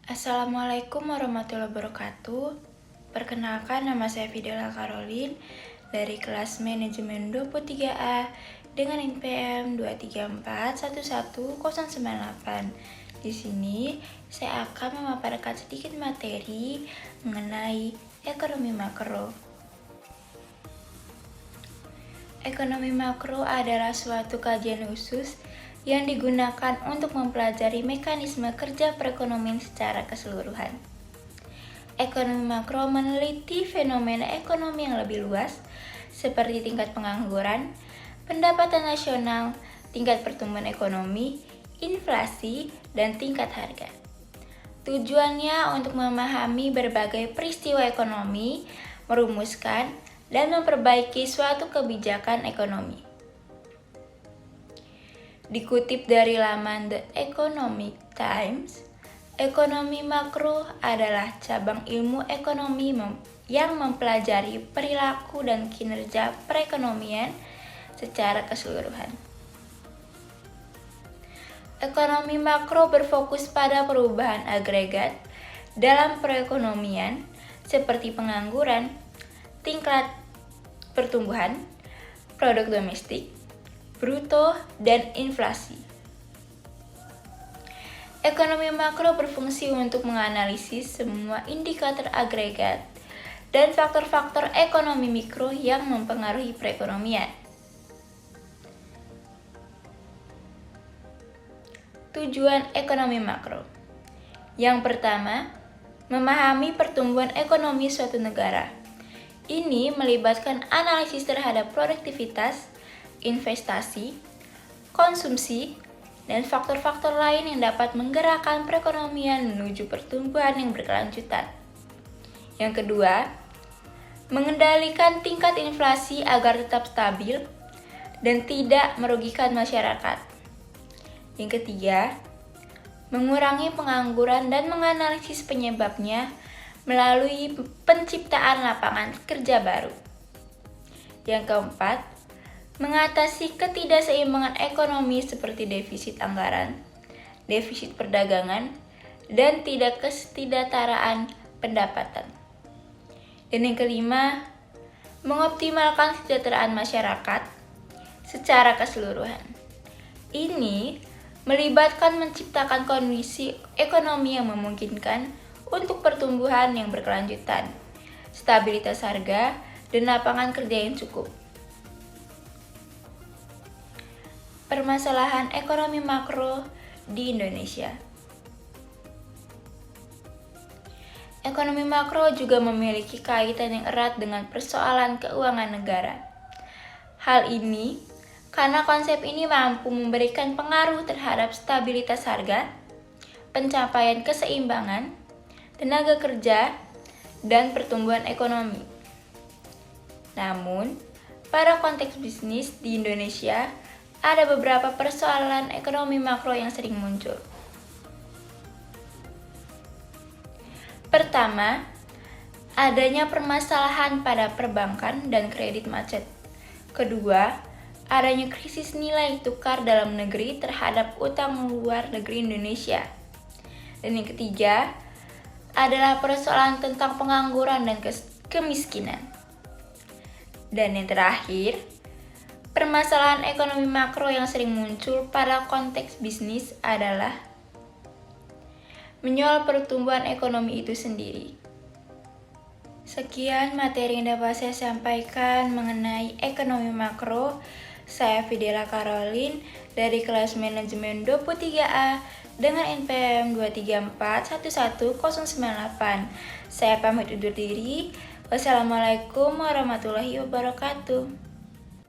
Assalamualaikum warahmatullahi wabarakatuh. Perkenalkan, nama saya Fidela Caroline dari kelas manajemen 23A dengan NPM 2341198. Di sini saya akan memaparkan sedikit materi mengenai ekonomi makro. Ekonomi makro adalah suatu kajian khusus yang digunakan untuk mempelajari mekanisme kerja perekonomian secara keseluruhan. Ekonomi makro meneliti fenomena ekonomi yang lebih luas, seperti tingkat pengangguran, pendapatan nasional, tingkat pertumbuhan ekonomi, inflasi, dan tingkat harga. Tujuannya untuk memahami berbagai peristiwa ekonomi, merumuskan, dan memperbaiki suatu kebijakan ekonomi. Dikutip dari laman The Economic Times, ekonomi makro adalah cabang ilmu ekonomi yang mempelajari perilaku dan kinerja perekonomian secara keseluruhan. Ekonomi makro berfokus pada perubahan agregat dalam perekonomian seperti pengangguran, tingkat pertumbuhan, produk domestik, bruto, dan inflasi. Ekonomi makro berfungsi untuk menganalisis semua indikator agregat dan faktor-faktor ekonomi mikro yang mempengaruhi perekonomian. Tujuan ekonomi makro. Yang pertama, memahami pertumbuhan ekonomi suatu negara. Ini melibatkan analisis terhadap produktivitas, investasi, konsumsi, dan faktor-faktor lain yang dapat menggerakkan perekonomian menuju pertumbuhan yang berkelanjutan. Yang kedua, mengendalikan tingkat inflasi agar tetap stabil dan tidak merugikan masyarakat. Yang ketiga, mengurangi pengangguran dan menganalisis penyebabnya melalui penciptaan lapangan kerja baru. Yang keempat, mengatasi ketidakseimbangan ekonomi seperti defisit anggaran, defisit perdagangan, dan ketidaksetaraan pendapatan. Dan yang kelima, mengoptimalkan kesejahteraan masyarakat secara keseluruhan. Ini melibatkan menciptakan kondisi ekonomi yang memungkinkan untuk pertumbuhan yang berkelanjutan, stabilitas harga, dan lapangan kerja yang cukup. Permasalahan ekonomi makro di Indonesia. Ekonomi makro juga memiliki kaitan yang erat dengan persoalan keuangan negara. Hal ini karena konsep ini mampu memberikan pengaruh terhadap stabilitas harga, pencapaian keseimbangan, tenaga kerja, dan pertumbuhan ekonomi. Namun, pada konteks bisnis di Indonesia, ada beberapa persoalan ekonomi makro yang sering muncul. Pertama, adanya permasalahan pada perbankan dan kredit macet. Kedua, adanya krisis nilai tukar dalam negeri terhadap utang luar negeri Indonesia. Dan yang ketiga, adalah persoalan tentang pengangguran dan kemiskinan. Dan yang terakhir, permasalahan ekonomi makro yang sering muncul pada konteks bisnis adalah menyoal pertumbuhan ekonomi itu sendiri. Sekian materi yang dapat saya sampaikan mengenai ekonomi makro. Saya Fidela Caroline dari kelas manajemen 23A dengan NPM 2341198. Saya pamit undur diri. Wassalamualaikum warahmatullahi wabarakatuh.